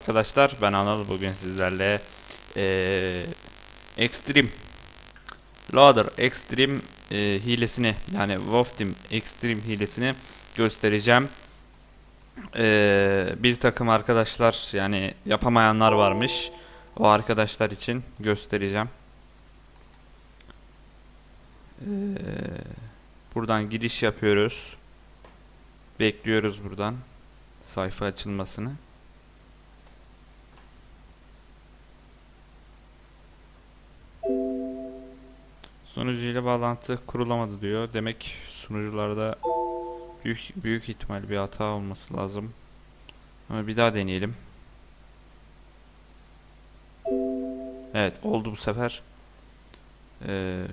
arkadaşlar, ben Anıl. Bugün sizlerle Extreme Loader Extreme hilesini, yani Wolf Team Extreme hilesini göstereceğim. Bir takım arkadaşlar, yani yapamayanlar varmış. O arkadaşlar için göstereceğim. Buradan giriş yapıyoruz. Bekliyoruz buradan sayfa açılmasını. Sunucuyla bağlantı kurulamadı diyor. Demek sunucularda büyük ihtimal bir hata olması lazım. Ama bir daha deneyelim. Evet, oldu bu sefer.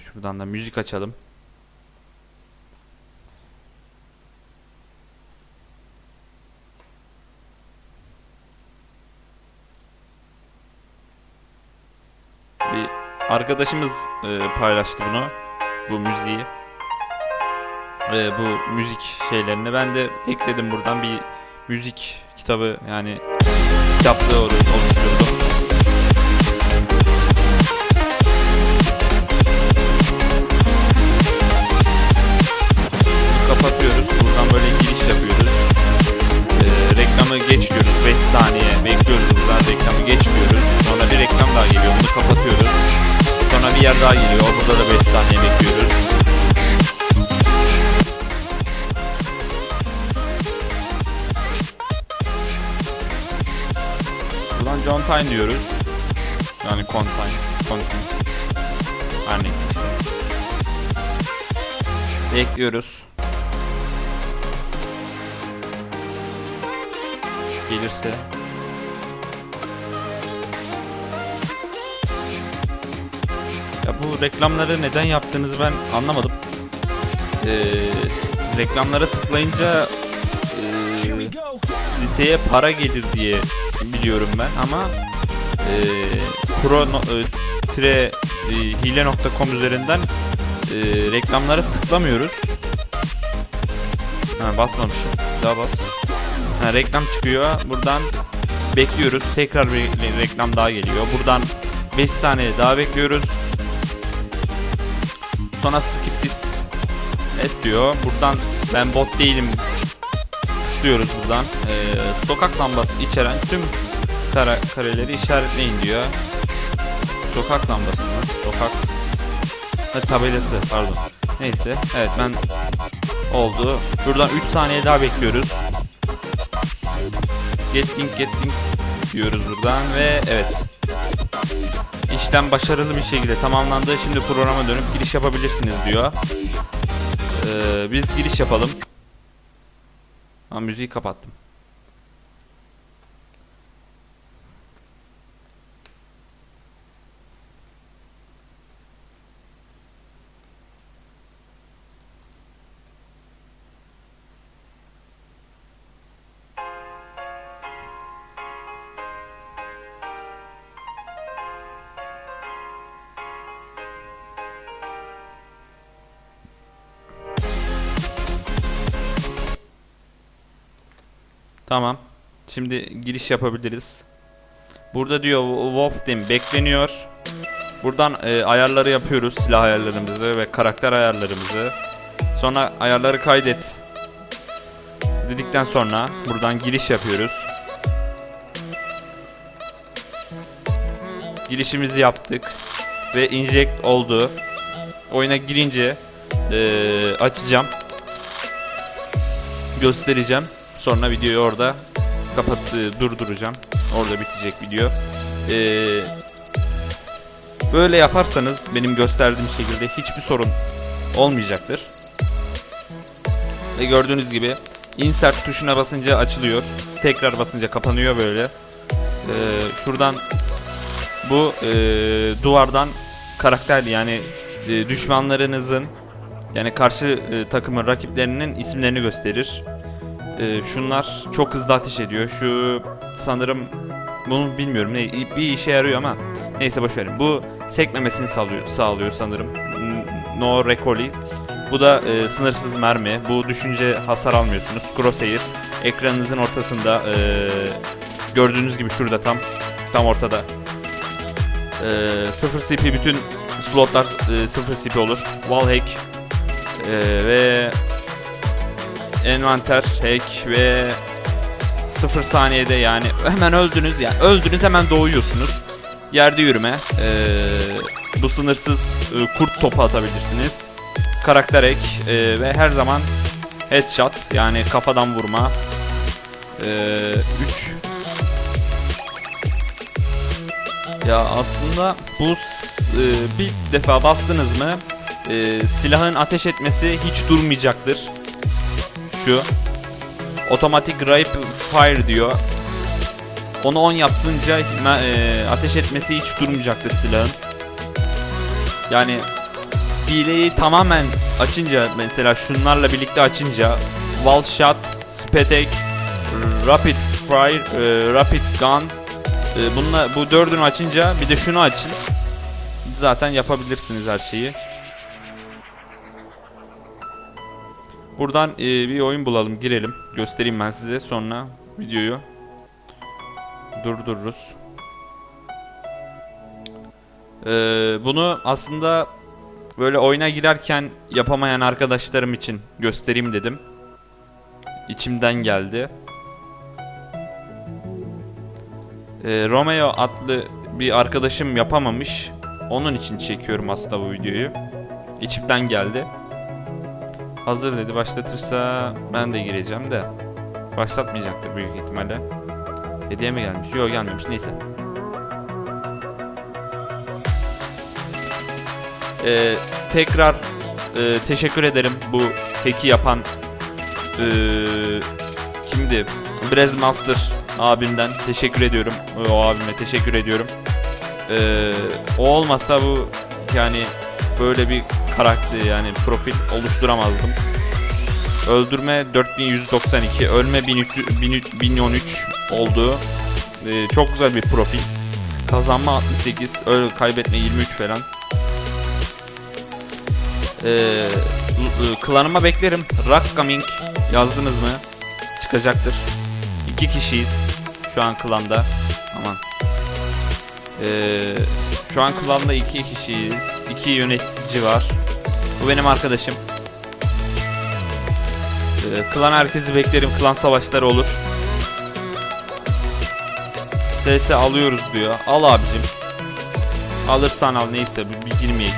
Şuradan da müzik açalım. Bir arkadaşımız paylaştı bu müziği. Bu müzik şeylerini ben de ekledim, buradan bir müzik kitabı, yani kitaplığı oluşturdum. Kapatıyoruz. Buradan böyle giriş yapıyoruz. Reklamı geç diyoruz. 5 saniye bekliyoruz. Buradan reklamı geçmiyoruz. Sonra bir reklam daha geliyor. Bunu kapatıyoruz. Sonra bir yer daha geliyor. Burada da 5 saniye bekliyoruz. Buradan John Time diyoruz. Yani content. Her neyse işte. Bekliyoruz. Gelirse. Ya bu reklamları neden yaptığınızı ben anlamadım. Reklamlara tıklayınca siteye para gelir diye biliyorum ben, ama hile.com üzerinden reklamlara tıklamıyoruz. Basmamışım. Daha bas. Reklam çıkıyor. Buradan bekliyoruz. Tekrar bir reklam daha geliyor. Buradan 5 saniye daha bekliyoruz. Sonra skip this et diyor. Buradan ben bot değilim diyoruz buradan. Sokak lambası içeren tüm kareleri işaretleyin diyor. Sokak lambası mı? Tabelası, pardon. Neyse. Evet, ben oldu. Buradan 3 saniye daha bekliyoruz. Getting diyoruz buradan ve evet. İşlem başarılı bir şekilde tamamlandı. Şimdi programa dönüp giriş yapabilirsiniz diyor. Biz giriş yapalım. Müziği kapattım. Tamam. Şimdi giriş yapabiliriz. Burada diyor Wolf Team bekleniyor. Buradan ayarları yapıyoruz. Silah ayarlarımızı ve karakter ayarlarımızı. Sonra ayarları kaydet dedikten sonra buradan giriş yapıyoruz. Girişimizi yaptık. Ve inject oldu. Oyuna girince açacağım. Göstereceğim. Sonra videoyu orada durduracağım. Orada bitecek video. Böyle yaparsanız benim gösterdiğim şekilde hiçbir sorun olmayacaktır. Ve gördüğünüz gibi insert tuşuna basınca açılıyor. Tekrar basınca kapanıyor böyle. Şuradan bu duvardan karakter, yani düşmanlarınızın, yani karşı takımın rakiplerinin isimlerini gösterir. Şunlar çok hızlı ateş ediyor. Şu sanırım, bunu bilmiyorum, bir işe yarıyor ama neyse boşverin. Bu sekmemesini sağlıyor sanırım. No recoil. Bu da sınırsız mermi. Bu düşünce hasar almıyorsunuz. Crosshair. Ekranınızın ortasında Gördüğünüz gibi şurada tam ortada. 0 CP bütün slotlar 0 CP olur. Wallhack ve envanter hack ve 0 saniyede, yani hemen öldünüz, yani öldünüz hemen doğuyorsunuz. Yerde yürüme, bu sınırsız kurt topu atabilirsiniz. Karakter hack ve her zaman headshot, yani kafadan vurma. 3. Ya aslında bu bir defa bastınız mı silahın ateş etmesi hiç durmayacaktır. Şu otomatik rapid fire diyor. Onu 10 yaptığınca ateş etmesi hiç durmayacaktır silahın. Yani hileyi tamamen açınca, mesela şunlarla birlikte açınca, wall shot, speed, rapid fire, rapid gun, bu dördünü açınca bir de şunu açın, zaten yapabilirsiniz her şeyi. Buradan bir oyun bulalım, girelim, göstereyim ben size, sonra videoyu durdururuz. Bunu aslında böyle oyuna girerken yapamayan arkadaşlarım için göstereyim dedim. İçimden geldi. Romeo adlı bir arkadaşım yapamamış. Onun için çekiyorum aslında bu videoyu. İçimden geldi. Hazır dedi, başlatırsa ben de gireceğim de. Başlatmayacaktır büyük ihtimalle. Hediye mi gelmiş? Yok, gelmemiş. Neyse. Tekrar teşekkür ederim bu hack'i yapan kimdi? Brezmaster abimden teşekkür ediyorum. O abime teşekkür ediyorum. O olmasa bu, yani böyle bir karakter, yani profil oluşturamazdım. Öldürme 4192, ölme 1013 oldu. Çok güzel bir profil. Kazanma 68, kaybetme 23 falan. Klanıma beklerim. Rock Coming yazdınız mı? Çıkacaktır. 2 kişiyiz şu an klanda. Aman. Şu an klanda 2 kişiyiz. 2 yönetici var. Bu benim arkadaşım. Klan herkesi beklerim. Klan savaşları olur. SS alıyoruz diyor. Al abicim. Alırsan al, neyse bir girmeyek.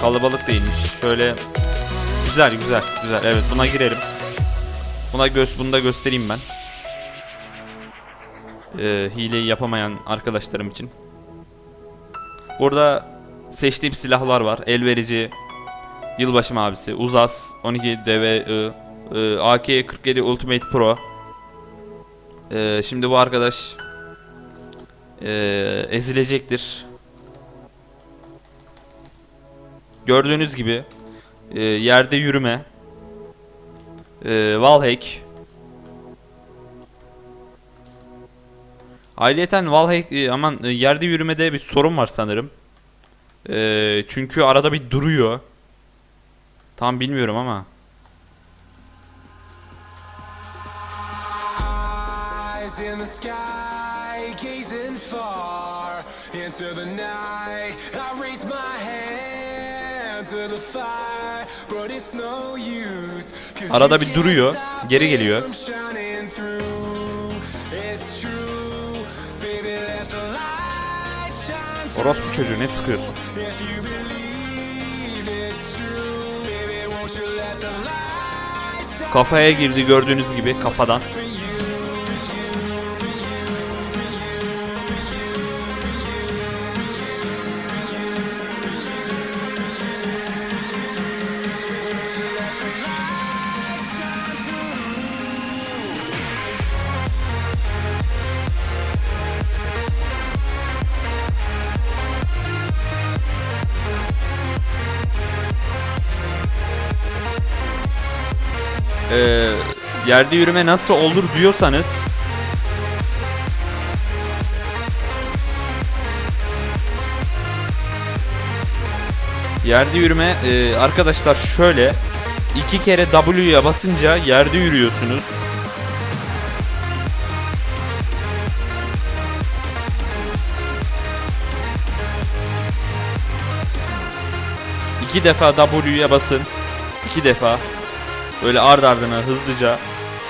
Kalabalık değilmiş. Şöyle güzel. Evet, buna girelim. Bunu da göstereyim ben. Hileyi yapamayan arkadaşlarım için. Burada seçtiğim silahlar var. Elverici, Yılbaşı Mavisi, Uzas, 12 DVI, AK-47 Ultimate Pro. Şimdi bu arkadaş ezilecektir. Gördüğünüz gibi yerde yürüme, wallhack. Ayrıyeten wallhack, yerde yürümede bir sorun var sanırım. Çünkü arada bir duruyor. Tam bilmiyorum ama. Arada bir duruyor, geri geliyor. Orospu çocuğu, ne sıkıyorsun? Kafaya girdi gördüğünüz gibi, kafadan. Yerde yürüme nasıl olur diyorsanız, yerde yürüme arkadaşlar şöyle, 2 kere W'ya basınca yerde yürüyorsunuz. 2 defa W'ye basın. 2 defa böyle ard ardına hızlıca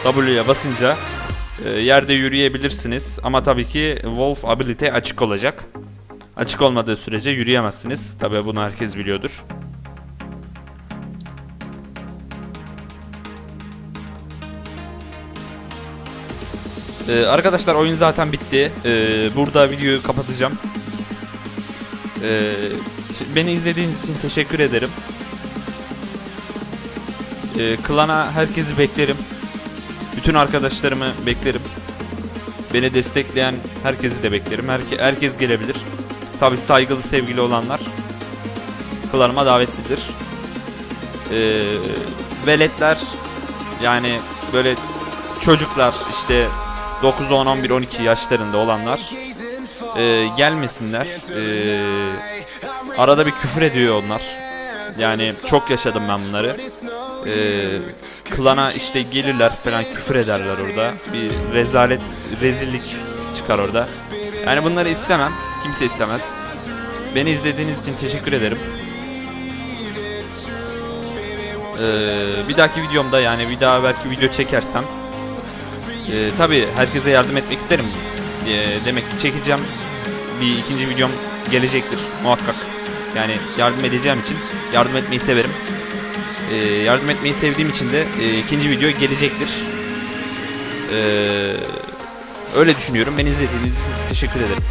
W'ye basınca yerde yürüyebilirsiniz. Ama tabii ki Wolf Ability açık olacak. Açık olmadığı sürece yürüyemezsiniz. Tabii bunu herkes biliyordur. Arkadaşlar oyun zaten bitti. Burada videoyu kapatacağım. Beni izlediğiniz için teşekkür ederim. Klana herkesi beklerim. Bütün arkadaşlarımı beklerim. Beni destekleyen herkesi de beklerim. Herkes gelebilir. Tabii saygılı, sevgili olanlar klanıma davetlidir. Veletler, yani böyle çocuklar, işte 9, 10, 11, 12 yaşlarında olanlar gelmesinler. Arada bir küfür ediyor onlar. Yani çok yaşadım ben bunları. Klana işte gelirler falan, küfür ederler orada. Bir rezalet, rezillik çıkar orada. Yani bunları istemem. Kimse istemez. Beni izlediğiniz için teşekkür ederim. Bir dahaki videomda, yani bir daha belki video çekersem tabii herkese yardım etmek isterim. Demek ki çekeceğim. Bir ikinci videom gelecektir muhakkak. Yani yardım edeceğim için yardım etmeyi severim. Yardım etmeyi sevdiğim için de ikinci video gelecektir. Öyle düşünüyorum. Beni izlediğiniz için teşekkür ederim.